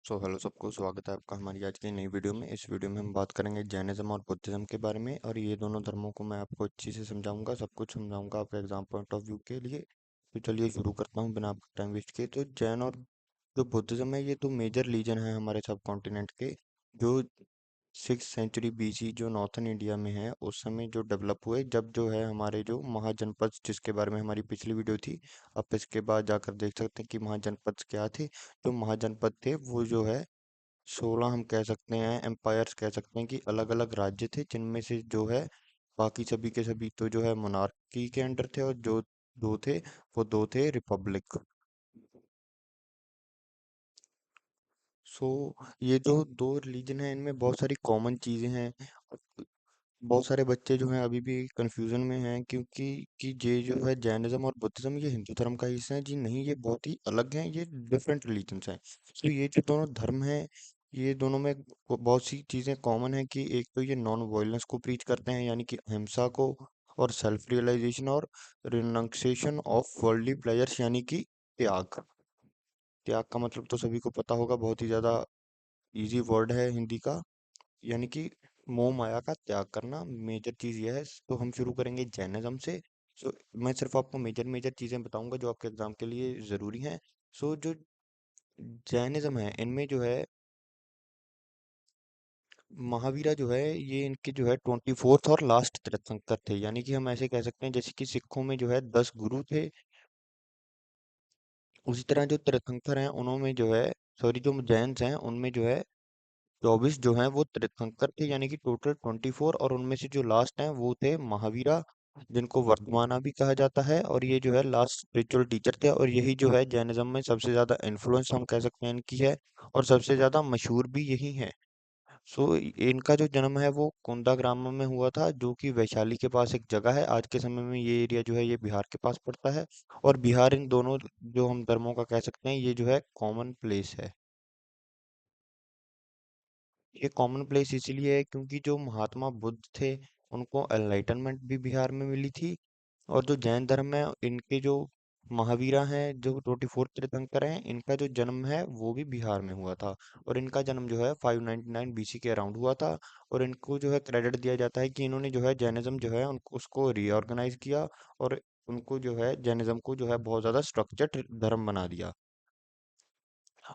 Hello सबको स्वागत है आपका हमारी आज की नई वीडियो में। इस वीडियो में हम बात करेंगे जैनिज्म और बुद्धिज्म के बारे में, और ये दोनों धर्मों को मैं आपको अच्छी से समझाऊंगा, सब कुछ समझाऊंगा आपके एग्जाम पॉइंट ऑफ व्यू के लिए। तो चलिए शुरू करता हूँ बिना आपका टाइम वेस्ट किए। तो जैन और जो बुद्धिज्म है, ये तो मेजर रिलीजन है हमारे सब कॉन्टिनेंट के, जो 6th सेंचुरी BC जो नॉर्थन इंडिया में है उस समय जो डेवलप हुए, जब जो है हमारे जो महाजनपद, जिसके बारे में हमारी पिछली वीडियो थी, आप इसके बाद जाकर देख सकते हैं कि महाजनपद क्या थे। जो महाजनपद थे वो जो है 16 हम कह सकते हैं एम्पायर्स कह सकते हैं कि अलग अलग राज्य थे, जिनमें से जो है बाकी सभी के सभी तो जो है मोनार्की के अंडर थे, और जो दो थे वो दो थे रिपब्लिक। सो ये जो दो रिलीजन है इनमें बहुत सारी कॉमन चीजें हैं। बहुत सारे बच्चे जो हैं अभी भी कंफ्यूजन में हैं, क्योंकि कि ये जो है जैनिज्म और बुद्धिज्म ये हिंदू धर्म का हिस्सा है जी नहीं, ये बहुत ही अलग हैं, ये डिफरेंट रिलीजन्स हैं। तो ये जो दोनों धर्म हैं, ये दोनों में बहुत सी चीजें कॉमन है कि एक तो ये नॉन वायलेंस को प्रीच करते हैं, यानी कि अहिंसा को, और सेल्फ रियलाइजेशन और रिनंसिएशन ऑफ वर्ल्डली प्लेजर्स, यानी कि त्याग। त्याग का मतलब तो सभी को पता होगा, बहुत ही ज्यादा इजी वर्ड है हिंदी का, यानी कि मोह माया का त्याग करना, मेजर चीज यह है। तो हम शुरू करेंगे जैनिज्म से। सो मैं सिर्फ आपको मेजर मेजर चीजें बताऊंगा जो आपके एग्जाम के लिए जरूरी हैं। सो जो जैनिज्म है इनमें जो है महावीरा जो है, ये इनके जो है 24th और लास्ट तीर्थंकर थे, यानी कि हम ऐसे कह सकते हैं जैसे कि सिखों में जो है 10 गुरु थे, उसी तरह जो तीर्थंकर हैं उन्होंने जो है, सॉरी, जो जैन्स हैं उनमें जो है 24 जो हैं वो तीर्थंकर थे, यानी कि टोटल 24, और उनमें से जो लास्ट हैं वो थे महावीरा, जिनको वर्धमाना भी कहा जाता है, और ये जो है लास्ट स्पिरिचुअल टीचर थे, और यही जो है जैनिज्म में सबसे ज्यादा इन्फ्लुएंस हम कह सकते हैं इनकी है, और सबसे ज्यादा मशहूर भी यही है। सो इनका जो जन्म है वो कुंदा ग्राम में हुआ था, जो कि वैशाली के पास एक जगह है। आज के समय में ये एरिया जो है ये बिहार के पास पड़ता है, और बिहार इन दोनों जो हम धर्मों का कह सकते हैं ये जो है कॉमन प्लेस है। ये कॉमन प्लेस इसलिए है क्योंकि जो महात्मा बुद्ध थे उनको एनलाइटनमेंट भी बिहार में मिली थी, और जो जैन धर्म है इनके जो महावीरा हैं, जो 24 तीर्थंकर हैं, इनका जो जन्म है वो भी बिहार में हुआ था, और इनका जन्म जो है 599 BC के अराउंड हुआ था। और इनको जो है क्रेडिट दिया जाता है कि इन्होंने जो है जैनिज्म जो है उनको उसको रीऑर्गेनाइज किया, और उनको जो है जैनिज्म को जो है बहुत ज्यादा स्ट्रक्चर्ड धर्म बना दिया।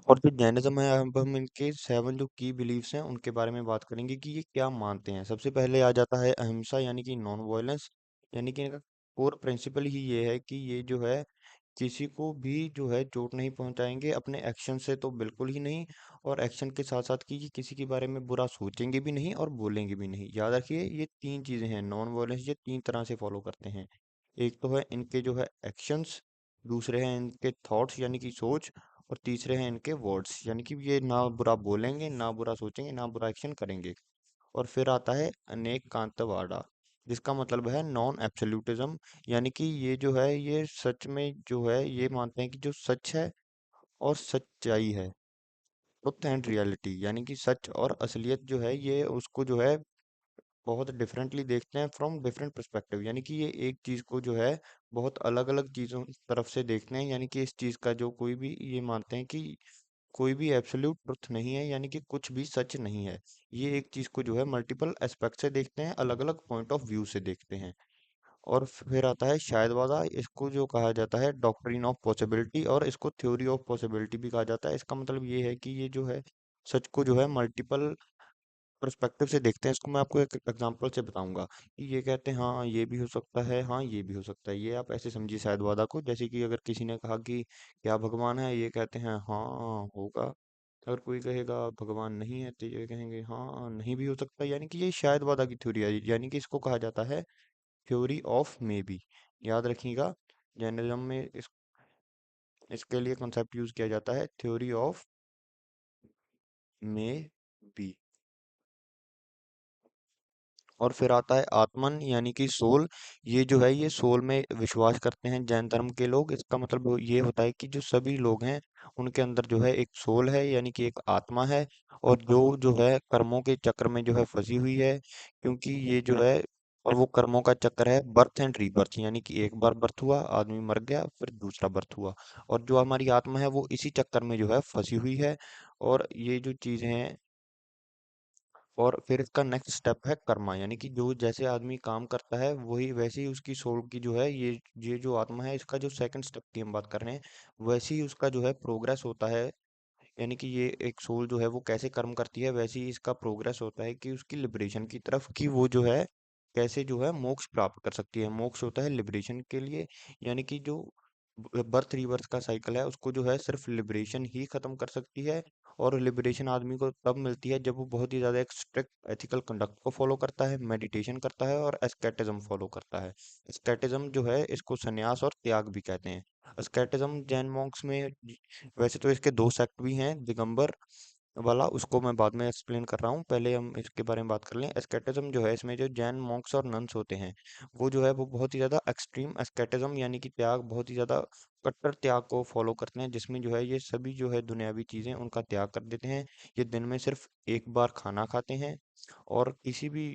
और जो जैनिज्म है, अब हम इनके 7 जो की बिलीफ्स हैं उनके बारे में बात करेंगे कि ये क्या मानते हैं। सबसे पहले आ जाता है अहिंसा, यानी कि नॉन वायलेंस, यानी कि इनका कोर प्रिंसिपल ही ये है कि ये जो है किसी को भी जो है चोट नहीं पहुंचाएंगे अपने एक्शन से, तो बिल्कुल ही नहीं। और एक्शन के साथ साथ कि ये किसी के बारे में बुरा सोचेंगे भी नहीं और बोलेंगे भी नहीं। याद रखिए ये तीन चीजें हैं नॉन वायलेंस, ये तीन तरह से फॉलो करते हैं। एक तो है इनके जो है एक्शंस, दूसरे हैं इनके थॉट्स यानी कि सोच, और तीसरे हैं इनके वर्ड्स, यानी कि ये ना बुरा बोलेंगे, ना बुरा सोचेंगे, ना बुरा एक्शन करेंगे। और फिर आता है अनेक कांतवाड़ा, जिसका मतलब है नॉन एब्सोल्यूटिज्म, यानी कि ये जो है ये सच में जो है ये मानते हैं कि जो सच है और सच्चाई है, ट्रुथ एंड रियलिटी, यानी कि सच और असलियत जो है ये उसको जो है बहुत डिफरेंटली देखते हैं फ्रॉम डिफरेंट पर्सपेक्टिव, यानी कि ये एक चीज को जो है बहुत अलग अलग चीजों तरफ से देखते हैं, यानी कि इस चीज का जो कोई भी ये मानते हैं कि कोई भी एब्सोल्यूट ट्रुथ नहीं है, यानी कि कुछ भी सच नहीं है। ये एक चीज को जो है मल्टीपल एस्पेक्ट से देखते हैं, अलग अलग पॉइंट ऑफ व्यू से देखते हैं। और फिर आता है शायदवादा, इसको जो कहा जाता है डॉक्ट्रिन ऑफ पॉसिबिलिटी, और इसको थ्योरी ऑफ पॉसिबिलिटी भी कहा जाता है। इसका मतलब ये है कि ये जो है सच को जो है मल्टीपल पर्सपेक्टिव से देखते हैं। इसको मैं आपको एक एग्जांपल से बताऊंगा कि ये कहते हैं हाँ ये भी हो सकता है, हाँ ये भी हो सकता है। ये आप ऐसे समझिए शायदवादा को, जैसे कि अगर किसी ने कहा कि क्या भगवान है, ये कहते हैं हाँ होगा। अगर कोई कहेगा भगवान नहीं है, तो ये कहेंगे हाँ नहीं भी हो सकता, यानी कि ये शायदवादा की थ्योरी है, यानी कि इसको कहा जाता है थ्योरी ऑफ मे बी। याद रखिएगा, जर्नलिज्म में इसके लिए कॉन्सेप्ट यूज किया जाता है थ्योरी ऑफ मे बी। और फिर आता है आत्मन, यानी कि सोल। ये जो है ये सोल में विश्वास करते हैं जैन धर्म के लोग। इसका मतलब ये होता है कि जो सभी लोग हैं उनके अंदर जो है एक सोल है, यानी कि एक आत्मा है, और जो है कर्मों के चक्र में जो है फंसी हुई है, क्योंकि ये जो है, और वो कर्मों का चक्र है बर्थ एंड रीबर्थ, यानी कि एक बार बर्थ हुआ, आदमी मर गया, फिर दूसरा बर्थ हुआ, और जो हमारी आत्मा है वो इसी चक्कर में जो है फंसी हुई है। और ये जो चीज़ हैं, और फिर इसका नेक्स्ट स्टेप है कर्मा, यानी कि जो जैसे आदमी काम करता है वही वैसे ही उसकी सोल की जो है, ये जो आत्मा है, इसका जो सेकंड स्टेप की हम बात कर रहे हैं, वैसे ही उसका जो है प्रोग्रेस होता है। यानी कि ये एक सोल जो है वो कैसे कर्म करती है, वैसे ही इसका प्रोग्रेस होता है कि उसकी लिबरेशन की तरफ, कि वो जो है कैसे जो है मोक्ष प्राप्त कर सकती है। मोक्ष होता है लिबरेशन के लिए, यानी कि जो बर्थ रिवर्स का साइकिल है उसको जो है सिर्फ लिबरेशन ही खत्म कर सकती है। और लिबरेशन आदमी को तब मिलती है जब वो बहुत ही ज्यादा एक स्ट्रिक्ट एथिकल कंडक्ट को फॉलो करता है, मेडिटेशन करता है और एस्केटिज्म फॉलो करता है। एस्केटिज्म जो है इसको संन्यास और त्याग भी कहते हैं। एस्केटिज्म जैन मॉन्क्स में वैसे तो इसके दो सेक्ट भी हैं, दिगंबर वाला उसको मैं बाद में एक्सप्लेन कर रहा हूँ, पहले हम इसके बारे में बात कर लें। एस्केटिज्म जो है, इसमें जो जैन मॉन्क्स और नन्स होते हैं, वो जो है वो बहुत ही ज़्यादा एक्सट्रीम एस्केटिज्म यानी कि त्याग, बहुत ही ज़्यादा कट्टर त्याग को फॉलो करते हैं, जिसमें जो है ये सभी जो है दुनियावी चीज़ें उनका त्याग कर देते हैं। ये दिन में सिर्फ एक बार खाना खाते हैं, और किसी भी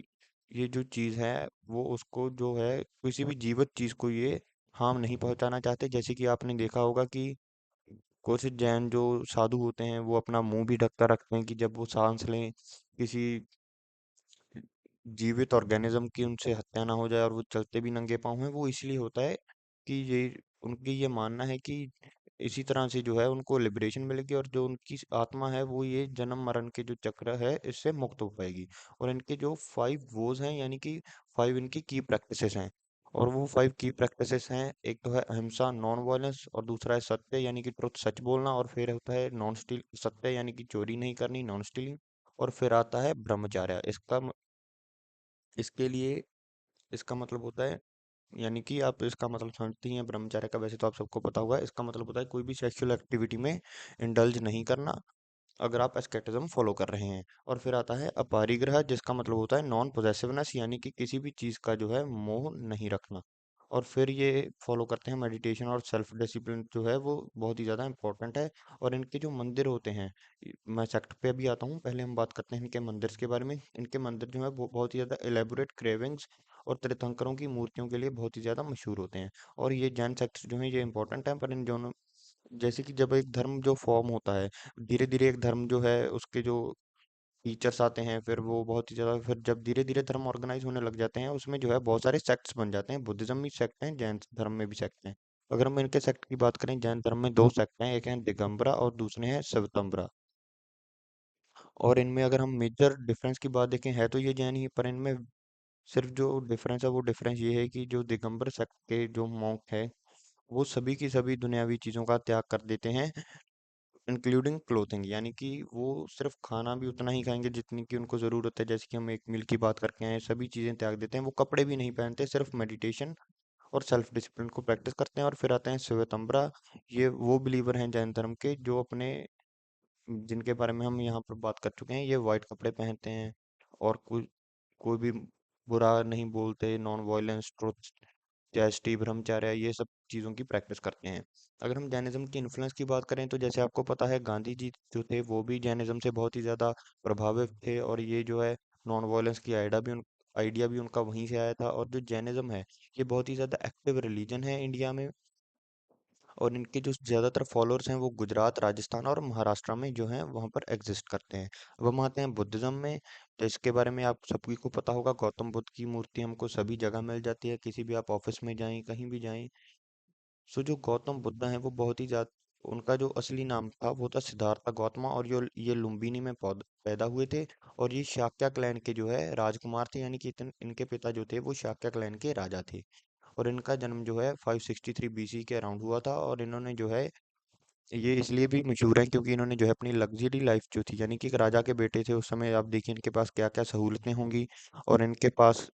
ये जो चीज़ है वो उसको जो है किसी भी जीवित चीज़ को ये हार्म नहीं पहुंचाना चाहते। जैसे कि आपने देखा होगा कि कुछ जैन जो साधु होते हैं वो अपना मुंह भी ढक कर रखते हैं, कि जब वो सांस लें किसी जीवित ऑर्गेनिज्म की उनसे हत्या ना हो जाए, और वो चलते भी नंगे पाँव हैं। वो इसलिए होता है कि ये उनकी ये मानना है कि इसी तरह से जो है उनको लिबरेशन मिलेगी, और जो उनकी आत्मा है वो ये जन्म मरण के जो चक्र है इससे मुक्त हो पाएगी। और इनके जो 5 वोज हैं, यानी कि 5 इनकी की प्रैक्टिसेस हैं, और वो 5 की प्रैक्टिसेस हैं, एक तो है अहिंसा नॉन वायलेंस, और दूसरा है सत्य यानी कि ट्रुथ सच बोलना, और फिर होता है नॉन स्टील सत्य यानी कि चोरी नहीं करनी, नॉन स्टीलिंग, और फिर आता है ब्रह्मचर्य। इसके लिए इसका मतलब होता है, यानी कि आप इसका मतलब समझती हैं ब्रह्मचर्य का, वैसे तो आप सबको पता होगा, इसका मतलब होता है कोई भी सेक्सुअल एक्टिविटी में इंडल्ज नहीं करना, अगर आप एस्केटिज्म फॉलो कर रहे हैं। और फिर आता है अपरिग्रह, जिसका मतलब होता है नॉन पोजेसिवनेस, यानी कि किसी भी चीज़ का जो है मोह नहीं रखना। और फिर ये फॉलो करते हैं मेडिटेशन और सेल्फ डिसिप्लिन, जो है वो बहुत ही ज़्यादा इंपॉर्टेंट है। और इनके जो मंदिर होते हैं, मैं सेक्ट पे भी आता हूँ, पहले हम बात करते हैं इनके मंदिर के बारे में। इनके मंदिर जो है वो बहुत ही ज़्यादा एलेबोरेट क्रेविंग्स और तीर्थंकरों की मूर्तियों के लिए बहुत ही ज़्यादा मशहूर होते हैं। और ये जैन सेक्ट्स जो हैं ये इंपॉर्टेंट हैं, पर इन दोनों, जैसे कि जब एक धर्म जो फॉर्म होता है, धीरे धीरे एक धर्म जो है उसके जो टीचर्स आते हैं, फिर वो बहुत ही ज़्यादा, फिर जब धीरे धीरे धर्म ऑर्गेनाइज होने लग जाते हैं उसमें जो है बहुत सारे सेक्ट्स बन जाते हैं। बुद्धिज्म में सेक्ट हैं, जैन धर्म में भी सेक्ट हैं। अगर हम इनके सेक्ट की बात करें, जैन धर्म में दो सेक्ट हैं, एक है दिगंबरा और दूसरे हैं शिवतंबरा। और इनमें अगर हम मेजर डिफरेंस की बात देखें, है तो ये जैन ही, पर इनमें सिर्फ जो डिफरेंस है वो डिफरेंस ये है कि जो दिगंबर सेक्ट के जो मॉन्क है वो सभी की सभी दुनियावी चीज़ों का त्याग कर देते हैं, इंक्लूडिंग क्लोथिंग, यानी कि वो सिर्फ खाना भी उतना ही खाएंगे जितनी की उनको ज़रूरत है। जैसे कि हम एक मील की बात करके आए, सभी चीज़ें त्याग देते हैं, वो कपड़े भी नहीं पहनते, सिर्फ मेडिटेशन और सेल्फ डिसिप्लिन को प्रैक्टिस करते हैं। और फिर आते हैं श्वेतंबरा, ये वो बिलीवर हैं जैन धर्म के जो अपने, जिनके बारे में हम यहाँ पर बात कर चुके हैं, ये वाइट कपड़े पहनते हैं, और कोई कोई भी बुरा नहीं बोलते, नॉन वायलेंस, ट्रुथ, चैरिटी, ब्रह्मचर्य, ये सब चीज़ों की प्रैक्टिस करते हैं। अगर हम जैनिज्म की इन्फ्लुएंस की बात करें, तो जैसे आपको पता है गांधी जी जो थे वो भी जैनिज्म से बहुत ही ज़्यादा प्रभावित थे, और ये जो है नॉन वायलेंस की आइडिया भी उनका वहीं से आया था। और जो जैनिज्म है ये बहुत ही ज़्यादा एक्टिव रिलीजन है इंडिया में, और इनके जो ज़्यादातर फॉलोअर्स हैं वो गुजरात, राजस्थान और महाराष्ट्र में जो हैं वहाँ पर एग्जिस्ट करते हैं। अब हम आते हैं बुद्धिज़्म में, तो इसके बारे में आप सभी को पता होगा, गौतम बुद्ध की मूर्ति हमको सभी जगह मिल जाती है, किसी भी आप ऑफिस में जाएं, कहीं भी जाएं। सो जो गौतम बुद्ध हैं वो बहुत ही ज़्यादा, उनका जो असली नाम था वो था सिद्धार्थ गौतमा, और ये लुम्बिनी में पैदा हुए थे। और ये शाक्य क्लैन के जो है राजकुमार थे, यानी कि इनके पिता जो थे वो शाक्य क्लैन के राजा थे। और इनका जन्म जो है 563 बीसी के अराउंड हुआ था। और इन्होंने जो है ये इसलिए भी मशहूर है क्योंकि इन्होंने जो है अपनी लग्जरी लाइफ जो थी, यानी कि एक राजा के बेटे थे उस समय, आप देखिए इनके पास क्या क्या सहूलतें होंगी, और इनके पास,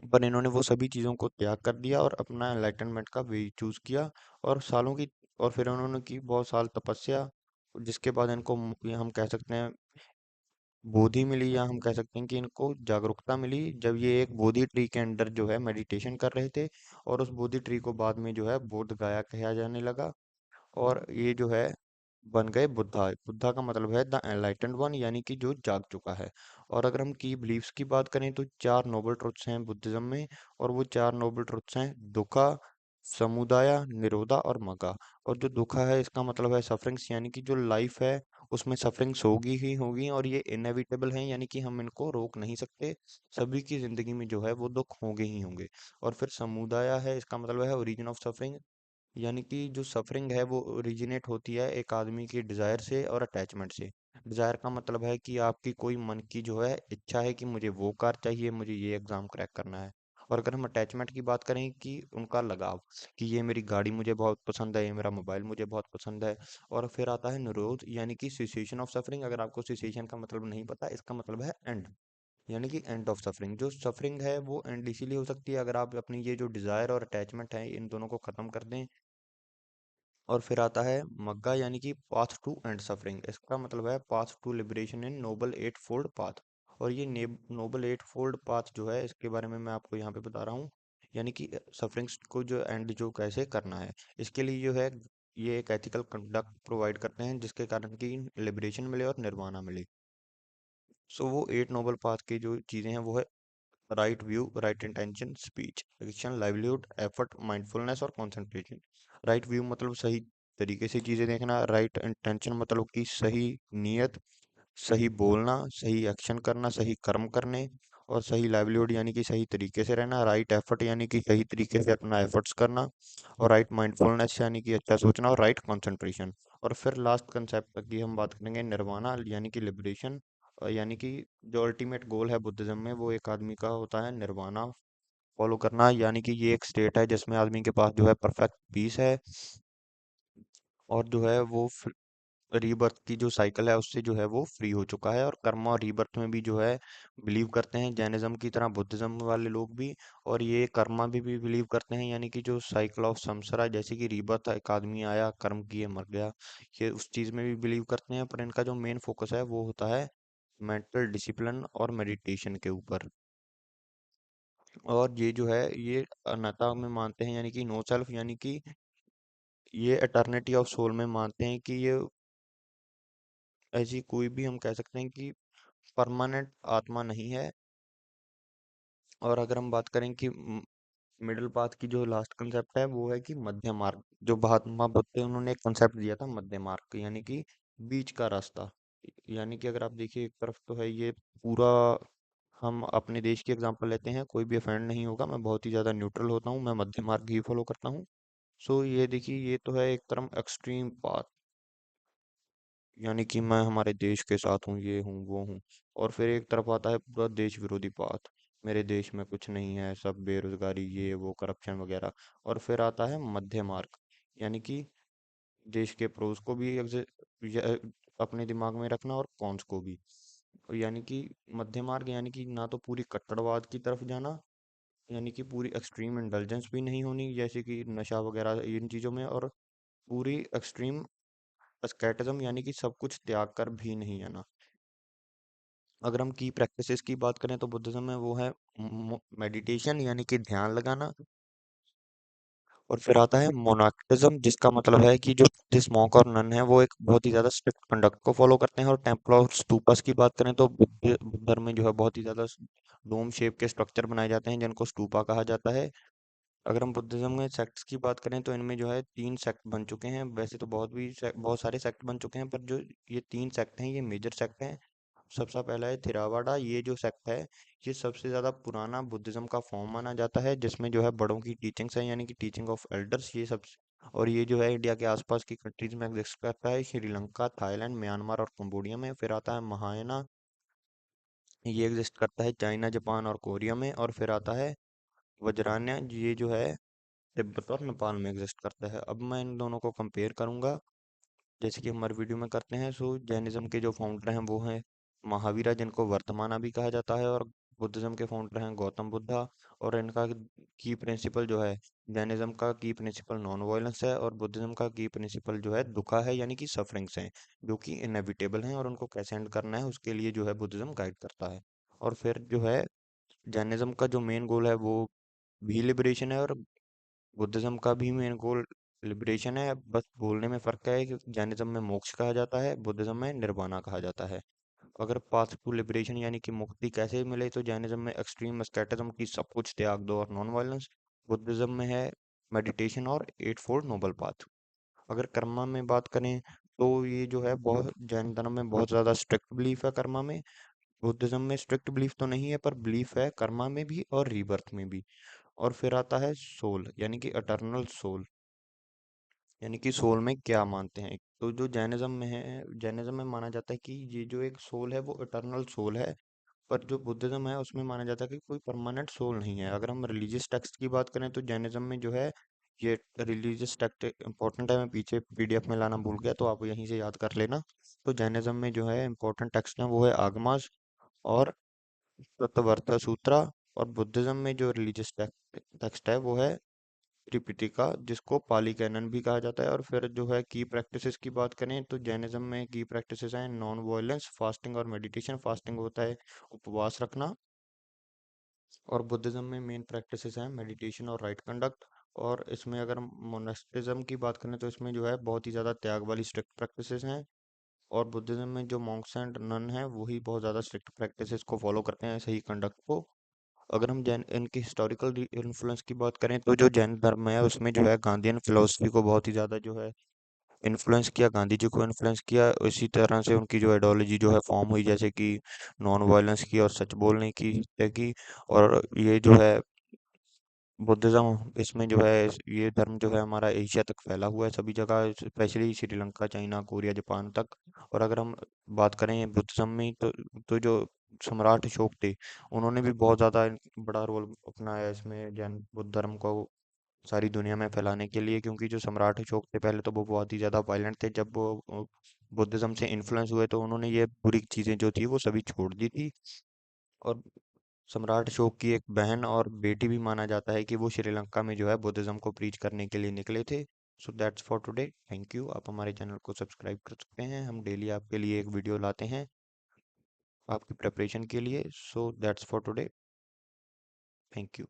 पर इन्होंने वो सभी चीज़ों को त्याग कर दिया और अपना एनलाइटनमेंट का वे चूज किया। और सालों की, और फिर उन्होंने की बहुत साल तपस्या, जिसके बाद इनको ये हम कह सकते हैं बोधि मिली, या हम कह सकते हैं कि इनको जागरूकता मिली, जब ये एक बोधि ट्री के अंदर जो है मेडिटेशन कर रहे थे। और उस बोधि ट्री को बाद में जो है बोध गया कहा जाने लगा, और ये जो है बन गए बुद्धा। बुद्धा का मतलब है द एनलाइटेंड वन, यानी कि जो जाग चुका है। और अगर हम की बिलीव्स की बात करें, तो चार नोबल ट्रुथ्स हैं बुद्धिज्म में, और वो चार नोबल ट्रुथ्स हैं दुखा, समुदाय, निरोधा और मगा। और जो दुखा है इसका मतलब है सफरिंग्स, यानी कि जो लाइफ है उसमें सफरिंग्स होगी ही होगी और ये इनएविटेबल हैं, यानी कि हम इनको रोक नहीं सकते। सभी की जिंदगी में जो है वो दुख होंगे ही होंगे। और फिर समुदाय है, इसका मतलब है ओरिजिन ऑफ सफरिंग, यानी कि जो सफरिंग है वो ओरिजिनेट होती है एक आदमी की डिजायर से और अटैचमेंट से। डिजायर का मतलब है कि आपकी कोई मन की जो है इच्छा है कि मुझे वो कार चाहिए, मुझे ये एग्जाम क्रैक करना है। और अगर हम अटैचमेंट की बात करें कि उनका लगाव, कि ये मेरी गाड़ी मुझे बहुत पसंद है, ये मेरा मोबाइल मुझे बहुत पसंद है। और फिर आता है निरोध, यानी कि सिसेशन ऑफ सफरिंग। अगर आपको सिसेशन का मतलब नहीं पता, इसका मतलब है एंड, यानी कि एंड ऑफ सफरिंग। जो सफरिंग है वो एंड इसीलिए हो सकती है अगर आप अपनी ये जो डिजायर और अटैचमेंट है इन दोनों को खत्म कर दें। और फिर आता है मग्गा, यानी कि पाथ टू एंड सफरिंग। इसका मतलब है path to liberation in noble eight fold path. और ये नोबल एट फोल्ड पाथ जो है इसके बारे में मैं आपको यहाँ पे बता रहा हूँ, यानी कि सफरिंग्स को जो एंड जो कैसे करना है। इसके लिए जो है ये एक एथिकल कंडक्ट प्रोवाइड करते हैं जिसके कारण कि लिबरेशन मिले और निर्वाणा मिले। सो वो एट नोबल पाथ की जो चीज़ें हैं वो है right view, right intention, speech, action, livelihood, effort, mindfulness और कंसंट्रेशन। राइट व्यू मतलब सही तरीके से चीजें देखना, राइट इंटेंशन मतलब कि सही नीयत, सही बोलना, सही एक्शन करना, सही कर्म करने, और सही लाइवलीहुड यानी कि सही तरीके से रहना, राइट एफर्ट यानी कि सही तरीके से अपना एफर्ट्स करना, और राइट माइंडफुलनेस यानी कि अच्छा सोचना, और राइट कंसंट्रेशन। और फिर लास्ट कंसेप्ट तक की हम बात करेंगे निर्वाणा, यानी कि लिबरेशन। यानी कि जो अल्टीमेट गोल है बुद्धिज्म में वो एक आदमी का होता है निर्वाणा फॉलो करना, यानी कि ये एक स्टेट है जिसमें आदमी के पास जो है परफेक्ट पीस है, और जो है वो रीबर्थ की जो साइकिल है उससे जो है वो फ्री हो चुका है। और कर्मा और रीबर्थ में भी जो है बिलीव करते हैं, जैनिज्म की तरह बुद्धिज्म वाले लोग भी। और ये कर्मा भी बिलीव करते हैं, यानी कि जो साइकिल ऑफ संसार है, जैसे कि रीबर्थ, एक आदमी आया कर्म किए मर गया, ये उस चीज में भी बिलीव करते हैं। पर इनका जो मेन फोकस है वो होता है मेंटल डिसिप्लिन और मेडिटेशन के ऊपर। और ये जो है ये अनाता में मानते हैं, यानी कि नो सेल्फ, यानी कि ये एटर्निटी ऑफ सोल में मानते हैं कि ये ऐसी कोई भी हम कह सकते हैं कि परमानेंट आत्मा नहीं है। और अगर हम बात करें कि मिडिल पाथ की जो लास्ट कंसेप्ट है वो है कि मध्य मार्ग। जो महात्मा बुद्ध थे उन्होंने एक कंसेप्ट दिया था मध्य मार्ग, यानी कि बीच का रास्ता। यानी कि अगर आप देखिए एक तरफ तो है ये पूरा, हम अपने देश की एग्जांपल लेते हैं, कोई भी अफेंड नहीं होगा, मैं बहुत ही ज़्यादा न्यूट्रल होता हूँ, मैं मध्य मार्ग ही फॉलो करता हूँ। सो ये देखिए ये तो है एक तरफ एक्सट्रीम पाथ, यानी कि मैं हमारे देश के साथ हूँ, ये हूँ वो हूँ। और फिर एक तरफ आता है पूरा देश विरोधी पाथ, मेरे देश में कुछ नहीं है, सब बेरोजगारी ये वो करप्शन वगैरह। और फिर आता है मध्य मार्ग, यानी कि देश के प्रोज को भी अपने दिमाग में रखना और कॉन्स को भी। यानी कि मध्य मार्ग यानी कि ना तो पूरी कट्टरवाद की तरफ जाना, यानी कि पूरी एक्सट्रीम इंडल्जेंस भी नहीं होनी जैसे कि नशा वगैरह इन चीज़ों में, और पूरी एक्सट्रीम अस्केटिज्म यानी कि सब कुछ त्याग कर भी नहीं आना। अगर हम की प्रैक्टिसेस की बात करें तो बुद्धिज्म में वो है मेडिटेशन, यानी कि ध्यान लगाना। और फिर आता है मोनास्टिज्म, जिसका मतलब है कि जो बुद्धिस्ट मॉन्क और नन है वो एक बहुत ही ज्यादा स्ट्रिक्ट कंडक्ट को फॉलो करते हैं। और टेम्पल और स्तूपस की बात करें तो बुद्ध धर्म में जो है बहुत ही ज्यादा डोम शेप के स्ट्रक्चर बनाए जाते हैं जिनको स्तूपा कहा जाता है। अगर हम बुद्धिज्म में सेक्ट्स की बात करें तो इनमें जो है तीन सेक्ट बन चुके हैं, वैसे तो बहुत सारे सेक्ट बन चुके हैं, पर जो ये तीन सेक्ट हैं ये मेजर सेक्ट हैं। सबसे पहला है थिरावाडा, ये जो सेक्ट है ये सबसे ज्यादा पुराना बुद्धिज्म का फॉर्म माना जाता है, जिसमें जो है बड़ों की टीचिंग्स है, यानी कि टीचिंग ऑफ एल्डर्स, ये सब। और ये जो है इंडिया के आसपास की कंट्रीज में एग्जिस्ट करता है, श्रीलंका, थाईलैंड, म्यांमार और कंबोडिया में। फिर आता है महायाना, ये एग्जिस्ट करता है चाइना, जापान और कोरिया में। और फिर आता है वज्रान्य, ये जो है तिब्बत और नेपाल में एग्जिस्ट करता है। अब मैं इन दोनों को कंपेयर करूंगा जैसे कि हमारे वीडियो में करते हैं। सो जैनिज्म के जो फाउंडर हैं वो हैं महावीरा, जिनको वर्तमाना भी कहा जाता है। और बुद्धिज्म के फाउंडर हैं गौतम बुद्धा। और इनका की प्रिंसिपल जो है, जैनिज्म का की प्रिंसिपल नॉन वायलेंस है, और बुद्धिज्म का की प्रिंसिपल जो है दुखा है, यानी कि सफरिंग्स हैं जो कि इनएविटेबल हैं, और उनको कैसे एंड करना है उसके लिए जो है बुद्धिज्म गाइड करता है। और फिर जो है जैनिज्म का जो मेन गोल है वो भी लिबरेशन है, और बुद्धिज्म का भी मेन गोल लिबरेशन है। बस बोलने में फर्क है कि जैनिज्म में मोक्ष कहा जाता है, बुद्धिज्म में निर्वाणा कहा जाता है। अगर पाथ टू लिबरेशन यानी कि मुक्ति कैसे मिले तो जैनिज्म में एक्सट्रीम एस्केटिज्म की सब कुछ त्याग दो और नॉन वायलेंस। बुद्धिज्म में है मेडिटेशन और एट फोल्ड नोबल पाथ। अगर कर्मा में बात करें तो ये जो है बहुत जैन धर्म में बहुत ज़्यादा स्ट्रिक्ट बिलीफ है कर्मा में। बुद्धिज्म में स्ट्रिक्ट बिलीफ तो नहीं है पर बिलीफ है कर्मा में भी और रीबर्थ में भी। और फिर आता है सोल यानी कि अटर्नल सोल, यानी कि सोल में क्या मानते हैं। तो जो जैनिज्म में है, जैनिज्म में माना जाता है कि ये जो एक सोल है वो इटर्नल सोल है। पर जो बुद्धिज्म है उसमें माना जाता है कि कोई परमानेंट सोल नहीं है। अगर हम रिलीजियस टेक्स्ट की बात करें तो जैनिज्म में जो है ये रिलीजियस टेक्स्ट इंपॉर्टेंट है, मैं पीछे पीडीएफ में लाना भूल गया तो आप यहीं से याद कर लेना। तो जैनिज्म में जो है इंपॉर्टेंट टेक्स्ट है वो है आगमास और तत्ववर्ता सूत्रा। और बुद्धिज्म में जो रिलीजियस टेक्स्ट है वो है त्रिपिटिका, जिसको पाली कैनन भी कहा जाता है। और फिर जो है की प्रैक्टिसेस की बात करें तो जैनिज्म में की प्रैक्टिसेस हैं नॉन वायलेंस, फास्टिंग और मेडिटेशन। फास्टिंग होता है उपवास रखना, और बुद्धिज्म में मेन प्रैक्टिसेस हैं मेडिटेशन और राइट कंडक्ट। और इसमें अगर मोनास्टिज्म की बात करें तो इसमें जो है बहुत ही ज़्यादा त्याग वाली स्ट्रिक्ट प्रैक्टिसेस हैं। और बुद्धिज्म में जो मॉन्क्स एंड नन हैं वही बहुत ज़्यादा स्ट्रिक्ट प्रैक्टिसेस को फॉलो करते हैं, सही कंडक्ट को। अगर हम जैन इनकी हिस्टोरिकल इन्फ्लुएंस की बात करें तो जो जैन धर्म है उसमें जो है गांधीयन फिलोसफी को बहुत ही ज़्यादा जो है इन्फ्लुएंस किया, गांधी जी को इन्फ्लुएंस किया। इसी तरह से उनकी जो आइडियोलॉजी जो है फॉर्म हुई, जैसे कि नॉन वायलेंस की और सच बोलने की है की। और ये जो है बुद्धिज्म, इसमें जो है ये धर्म जो है हमारा एशिया तक फैला हुआ है सभी जगह, specially Sri Lanka, China, Korea, Japan तक। और अगर हम बात करें बुद्धिज्म में तो जो सम्राट अशोक थे उन्होंने भी बहुत ज़्यादा बड़ा रोल अपनाया इसमें जैन बुद्ध धर्म को सारी दुनिया में फैलाने के लिए। क्योंकि जो सम्राट अशोक थे पहले तो वो बहुत ही ज़्यादा वायलेंट थे, जब वो बुद्धिज्म से इन्फ्लुएंस हुए तो उन्होंने ये बुरी चीज़ें जो थी वो सभी छोड़ दी थी। और सम्राट अशोक की एक बहन और बेटी भी माना जाता है कि वो श्रीलंका में जो है बुद्धिज्म को प्रीच करने के लिए निकले थे। So that's for today, thank you. आप हमारे चैनल को सब्सक्राइब कर सकते हैं, हम डेली आपके लिए एक वीडियो लाते हैं आपकी प्रिपरेशन के लिए। So that's for today, thank you.